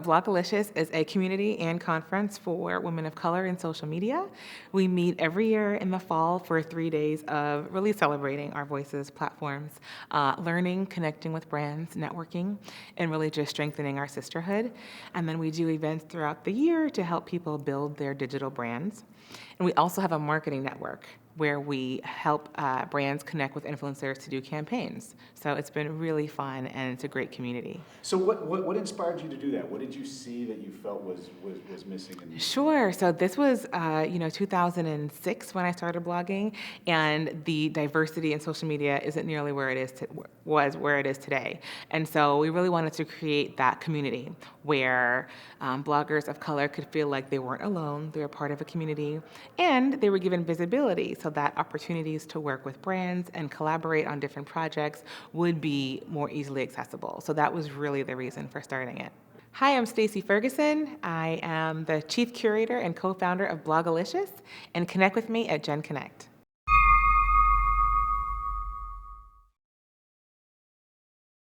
Blogalicious is a community and conference for women of color in social media. We meet every year in the fall for 3 days of really celebrating our voices, platforms, learning, connecting with brands, networking, and really just strengthening our sisterhood. And then we do events throughout the year to help people build their digital brands. And we also have a marketing network where we help brands connect with influencers to do campaigns. So it's been really fun, and it's a great community. So what inspired you to do that? What did you see that you felt was missing? Sure. So this was, 2006 when I started blogging, and the diversity in social media isn't nearly where it is was where it is today. And so we really wanted to create that community where bloggers of color could feel like they weren't alone, they were part of a community, and they were given visibility so that opportunities to work with brands and collaborate on different projects would be more easily accessible. So that was really the reason for starting it. Hi, I'm Stacey Ferguson. I am the Chief Curator and Co-founder of Blogalicious, and connect with me at Gen Connect.